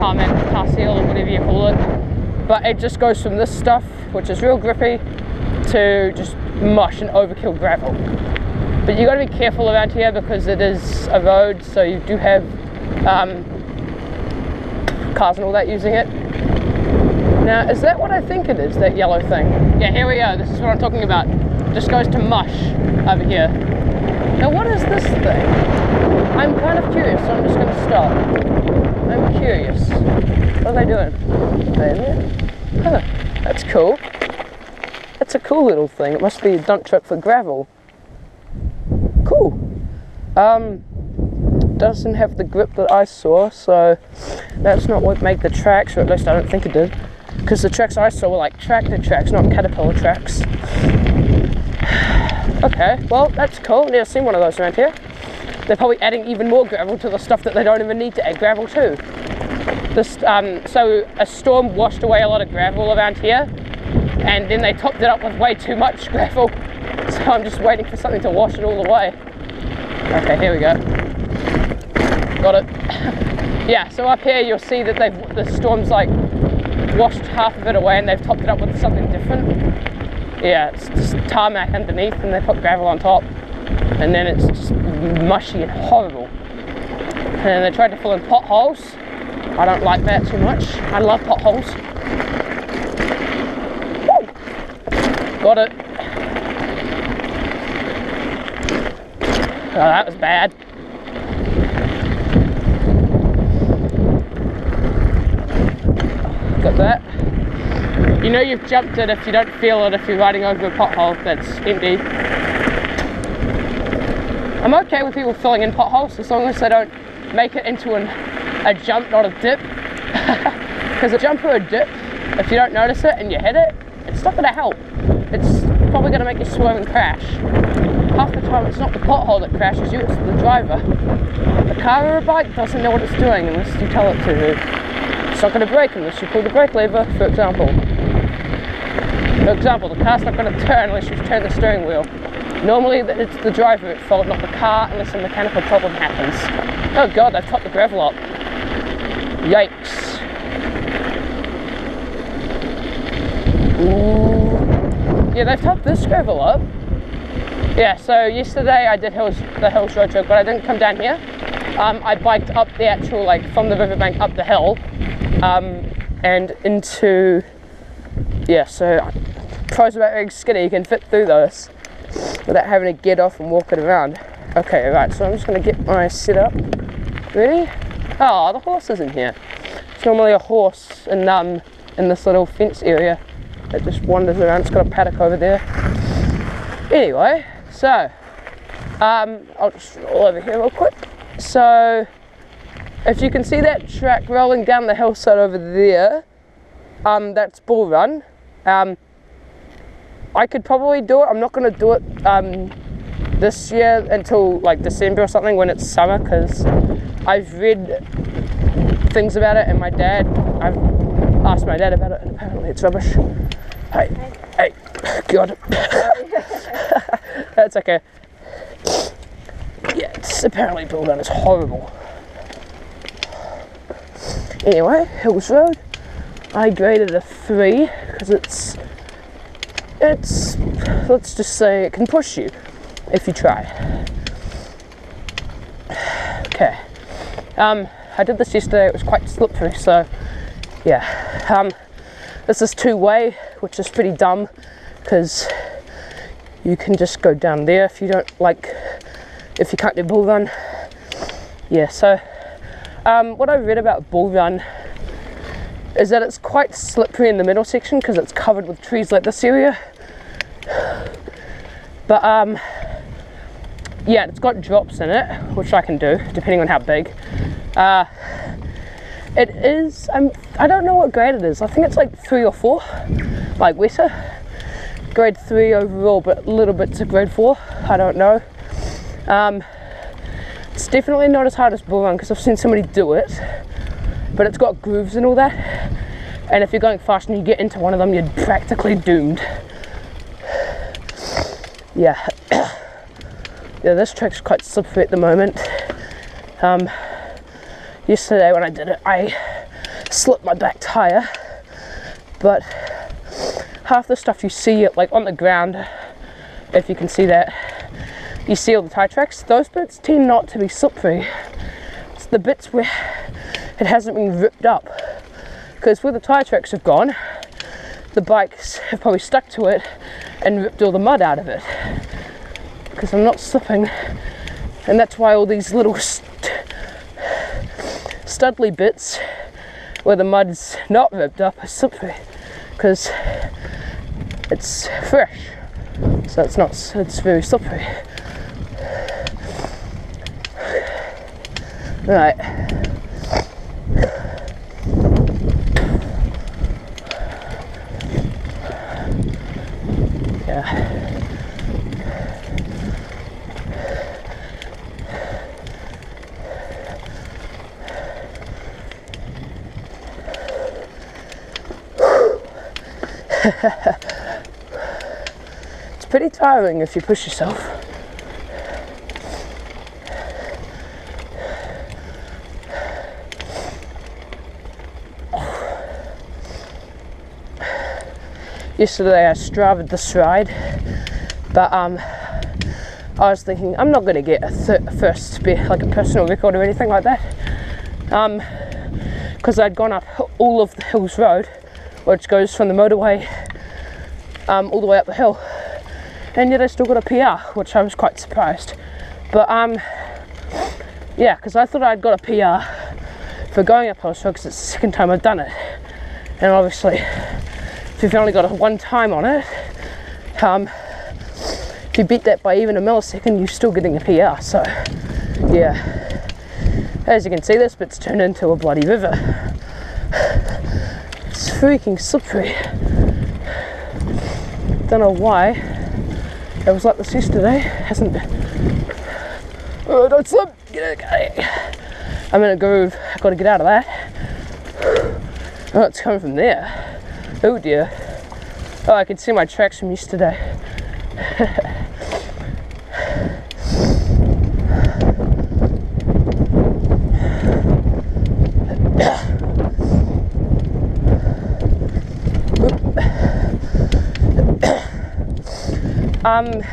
tar seal or whatever you call it, but it just goes from this stuff, which is real grippy, to just mush and overkill gravel. But you got to be careful around here because it is a road, so you do have cars and all that using it. Now, is that what I think it is, that yellow thing? Yeah, here we go, this is what I'm talking about. Just goes to mush over here. Now, what is this thing? I'm kind of curious, so I'm just going to stop. I'm curious. What are they doing? Are they in there? Huh, that's cool. That's a cool little thing. It must be a dump truck for gravel. Cool. Doesn't have the grip that I saw, so that's not what made the tracks, or at least I don't think it did. Because the tracks I saw were like tractor tracks, not caterpillar tracks. Okay, well, that's cool. Never seen one of those around here. They're probably adding even more gravel to the stuff that they don't even need to add gravel to. This, so a storm washed away a lot of gravel around here, and then they topped it up with way too much gravel. So I'm just waiting for something to wash it all away. Okay, here we go. Got it. Yeah, so up here you'll see that the storm's like washed half of it away and they've topped it up with something different. Yeah, it's just tarmac underneath and they put gravel on top, and then it's just mushy and horrible. And they tried to fill in potholes. I don't like that too much. I love potholes. Woo! Got it. Oh, that was bad. Got that. You know you've jumped it if you don't feel it if you're riding over a pothole that's empty. I'm okay with people filling in potholes as long as they don't make it into a jump, not a dip. Because a jump or a dip, if you don't notice it and you hit it, it's not going to help. It's probably going to make you swerve and crash. Half the time it's not the pothole that crashes you, it's the driver. A car or a bike doesn't know what it's doing unless you tell it to. It's not going to brake unless you pull the brake lever, for example. The car's not going to turn unless you turn the steering wheel. Normally it's the driver at fault, not the car, unless a mechanical problem happens. Oh god, they've topped the gravel up. Yikes. Ooh. Yeah, they've topped this gravel up. Yeah, so yesterday I did the Hills Road Trip, but I didn't come down here. I biked up the actual, like, from the riverbank up the hill, and into, yeah, so pros about being skinny, you can fit through those without having to get off and walk it around. Okay, right, so I'm just going to get my setup ready. Oh, the horse is in here. It's normally a horse in this little fence area that just wanders around. It's got a paddock over there. Anyway, so I'll just roll over here real quick. So if you can see that track rolling down the hillside over there, that's Bull Run. I could probably do it. I'm not going to do it this year until like December or something when it's summer, because I've read things about it and I've asked my dad about it and apparently it's rubbish. Hey, God. That's okay. Yeah, it's apparently Bull Run is horrible. Anyway, Hills Road, I graded a 3 because it's, let's just say it can push you if you try. Okay, I did this yesterday, it was quite slippery, so yeah. This is two-way, which is pretty dumb because you can just go down there if you can't do Bull Run. Yeah, so what I read about Bull Run is that it's quite slippery in the middle section because it's covered with trees like this area. But yeah, it's got drops in it, which I can do depending on how big. It is, I don't know what grade it is. I think it's like 3 or 4, like wetter. Grade 3 overall, but little bits of grade 4. I don't know. It's definitely not as hard as Bull Run because I've seen somebody do it, but it's got grooves and all that. And if you're going fast and you get into one of them, you're practically doomed. Yeah. Yeah, this track's quite slippery at the moment. Yesterday when I did it, I slipped my back tyre, but half the stuff you see it like on the ground, if you can see that, you see all the tyre tracks, those bits tend not to be slippery. It's the bits where it hasn't been ripped up, because where the tyre tracks have gone, the bikes have probably stuck to it and ripped all the mud out of it, because I'm not slipping. And that's why all these little studly bits where the mud's not ripped up are slippery, because it's fresh, so it's very slippery. Right. Yeah. It's pretty tiring if you push yourself. Yesterday I Strava'd this ride, but I was thinking I'm not going to get a first like a personal record or anything like that, because I'd gone up all of the Hills Road, which goes from the motorway all the way up the hill, and yet I still got a PR, which I was quite surprised. But yeah, because I thought I'd got a PR for going up Hills Road, because it's the second time I've done it, and obviously if you've only got one time on it, if you beat that by even a millisecond, you're still getting a PR. So yeah, as you can see, this bit's turned into a bloody river. It's freaking slippery. Don't know why it was like this yesterday. Hasn't been. Oh, don't slip! Okay. I'm in a groove. I've got to get out of that. Oh, it's coming from there. Oh dear. Oh, I can see my tracks from yesterday.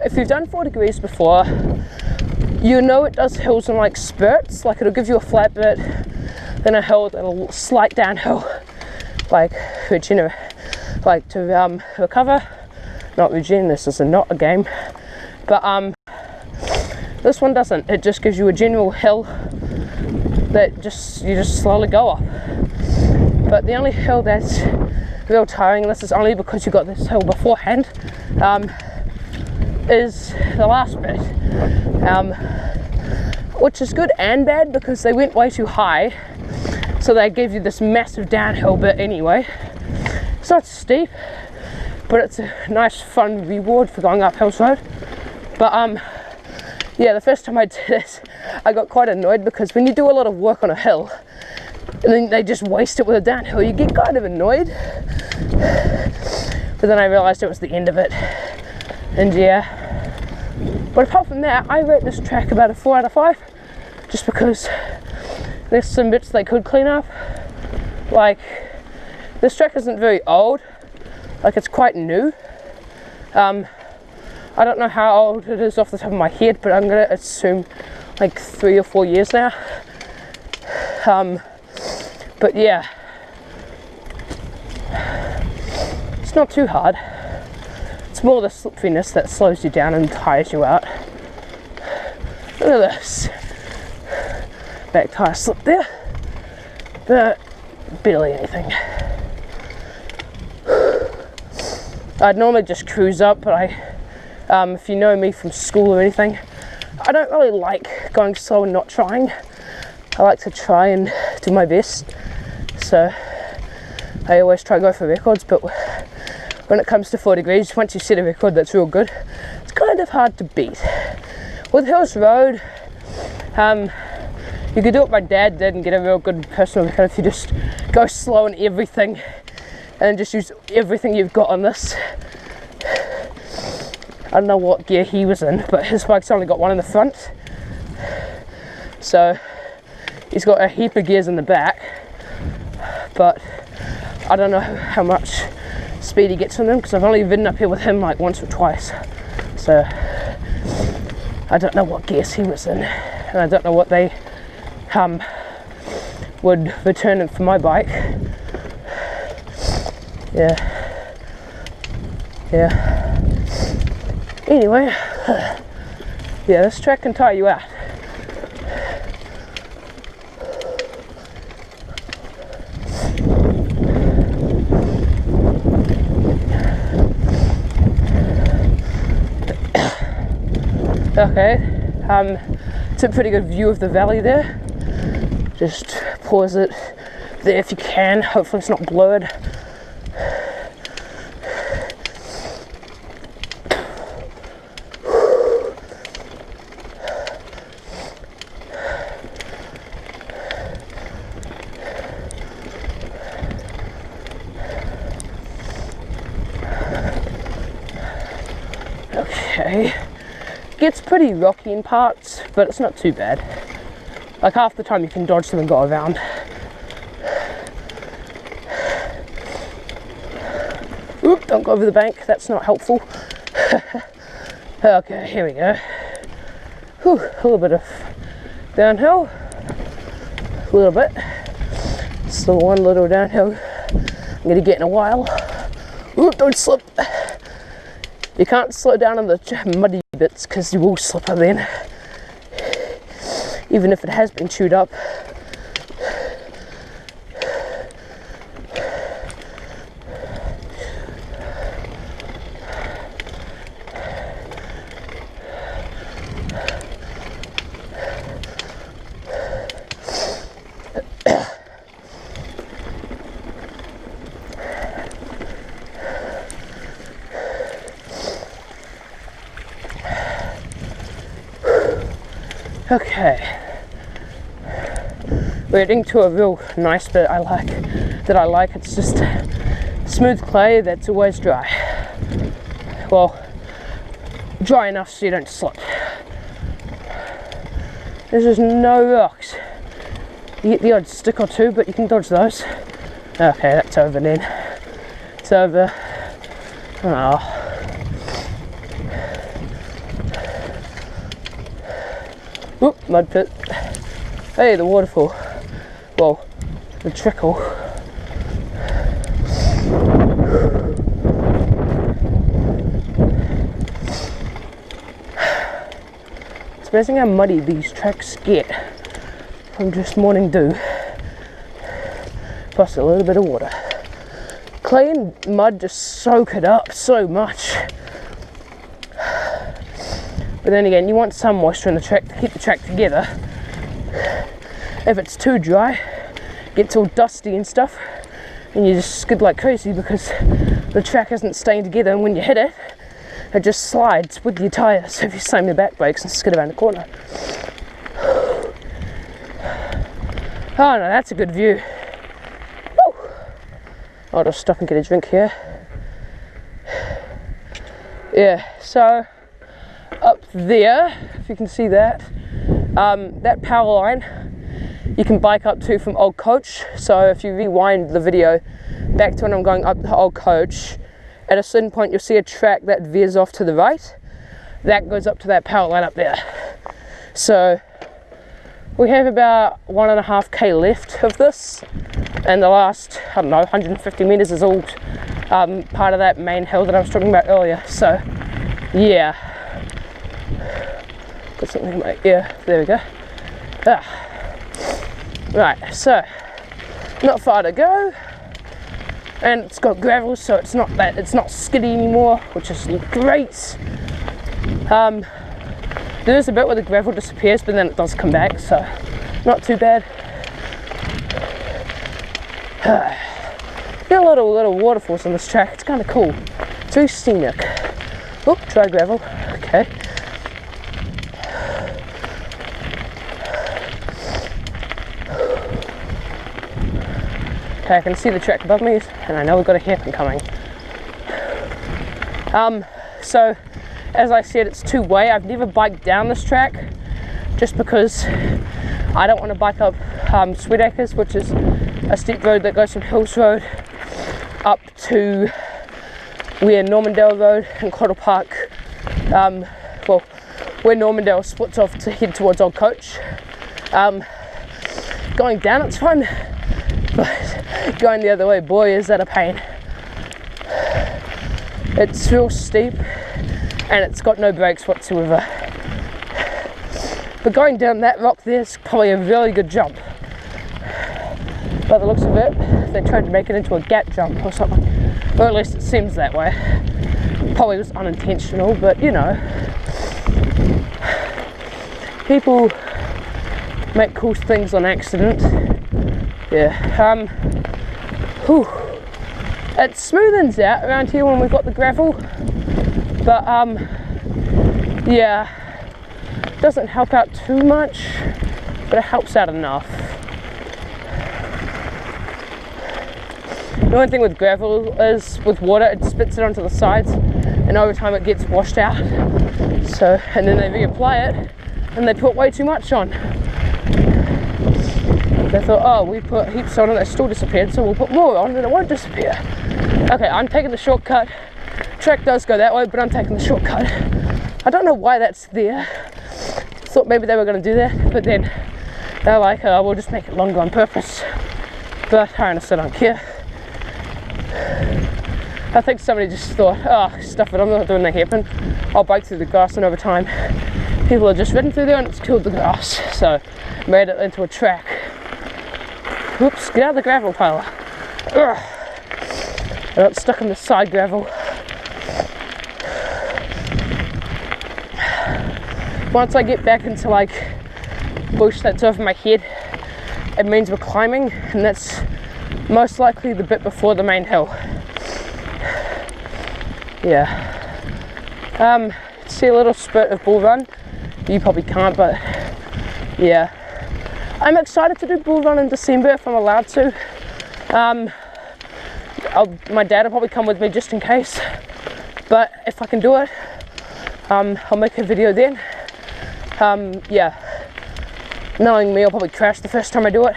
If you've done 4 degrees before, you know it does hills in like spurts. Like it'll give you a flat bit, then a hill, then a slight downhill, like to recover. Not regen, this is not a game, but this one doesn't. It just gives you a general hill that you just slowly go up. But the only hill that's real tiring, and this is only because you got this hill beforehand, is the last bit, which is good and bad, because they went way too high, so they gave you this massive downhill bit anyway. It's not steep, but it's a nice fun reward for going up Hills Road. But yeah, the first time I did this, I got quite annoyed, because when you do a lot of work on a hill and then they just waste it with a downhill, you get kind of annoyed. But then I realised it was the end of it, and yeah. But apart from that, I rate this track about a 4 out of 5, just because there's some bits they could clean up. Like, this track isn't very old, like it's quite new. I don't know how old it is off the top of my head, but I'm gonna assume like 3 or 4 years now. But yeah, it's not too hard. It's more the slipperiness that slows you down and tires you out. Look at this. Back tire slip there, but barely anything. I'd normally just cruise up, but if you know me from school or anything, I don't really like going slow and not trying. I like to try and do my best, so I always try to go for records. But when it comes to 4 degrees, once you set a record that's real good, it's kind of hard to beat. With Hills Road, you could do what my dad did and get a real good personal record if you just go slow on everything and just use everything you've got on this. I don't know what gear he was in, but his bike's only got one in the front, so he's got a heap of gears in the back. but I don't know how much speed he gets on them, because I've only ridden up here with him like once or twice, so I don't know what gears he was in, and I don't know what they would return him for my bike. Yeah. Anyway, yeah, this track can tire you out. Okay, it's a pretty good view of the valley there. Just pause it there if you can. Hopefully it's not blurred. Okay, gets pretty rocky in parts, but it's not too bad. Like half the time you can dodge them and go around. Oop, don't go over the bank, that's not helpful. Okay, here we go. Whew, a little bit of downhill. A little bit. Still one little downhill I'm gonna get in a while. Oop, don't slip. You can't slow down on the muddy bits because you will slip then, even if it has been chewed up. Okay, we're heading to a real nice bit I like. It's just smooth clay that's always dry. Well, dry enough so you don't slip. There's just no rocks. You get the odd stick or two, but you can dodge those. Okay, that's over then. It's over. Oh. Oop, mud pit. Hey, the waterfall. Well, the trickle. It's amazing how muddy these tracks get from just morning dew, plus a little bit of water. Clay and mud just soak it up so much. But then again, you want some moisture in the track to keep the track together. If it's too dry, it gets all dusty and stuff, and you just skid like crazy because the track isn't staying together, and when you hit it, it just slides with your tyres if you slam your back brakes and skid around the corner. Oh no, that's a good view. Woo! I'll just stop and get a drink here. Yeah, so up there, if you can see that, that power line you can bike up to from Old Coach. So if you rewind the video back to when I'm going up to Old Coach, at a certain point you'll see a track that veers off to the right. That goes up to that power line up there. So we have about 1.5k left of this, and the last, I don't know, 150 meters is all part of that main hill that I was talking about earlier. So yeah, put something in my ear, there we go. Right, so not far to go, and it's got gravel, so it's not skiddy anymore, which is great. There's a bit where the gravel disappears, but then it does come back, so not too bad. Got a lot of little waterfalls on this track. It's kind of cool. It's very scenic. Oop, dry gravel. Okay. Okay, I can see the track above me, and I know we've got a hairpin coming. So, as I said, it's two-way. I've never biked down this track, just because I don't want to bike up Sweet Acres, which is a steep road that goes from Hills Road up to where Normandale Road and Caudle Park, well, where Normandale splits off to head towards Old Coach. Going down it's fun, but going the other way, boy, is that a pain. It's real steep and it's got no brakes whatsoever. But going down that rock there's probably a really good jump. By the looks of it, they tried to make it into a gap jump or something. Or at least it seems that way. Probably was unintentional, but you know. People make cool things on accident. Yeah. It smoothens out around here when we've got the gravel. But yeah. Doesn't help out too much, but it helps out enough. The only thing with gravel is with water, it spits it onto the sides and over time it gets washed out. So, and then they reapply it and they put way too much on. They thought, oh, we put heaps on and it still disappeared, so we'll put more on and it won't disappear. Okay, I'm taking the shortcut. Track does go that way, but I'm taking the shortcut. I don't know why that's there. Thought maybe they were going to do that, but then they're like, oh, we'll just make it longer on purpose. But I honestly don't care. I think somebody just thought, oh, stuff it, I'm not doing the hairpin. I'll bike through the grass, and over time, people have just ridden through there and it's killed the grass. So, made it into a track. Whoops, get out of the gravel pile. Ugh. I got stuck in the side gravel. Once I get back into like bush that's over my head, it means we're climbing, and that's most likely the bit before the main hill. Yeah. See a little spurt of Bull Run. You probably can't, but yeah. I'm excited to do Bull Run in December if I'm allowed to. My dad will probably come with me just in case, but if I can do it, I'll make a video then. Yeah. Knowing me, I'll probably crash the first time I do it.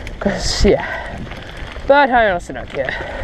Because, yeah. But I honestly don't care.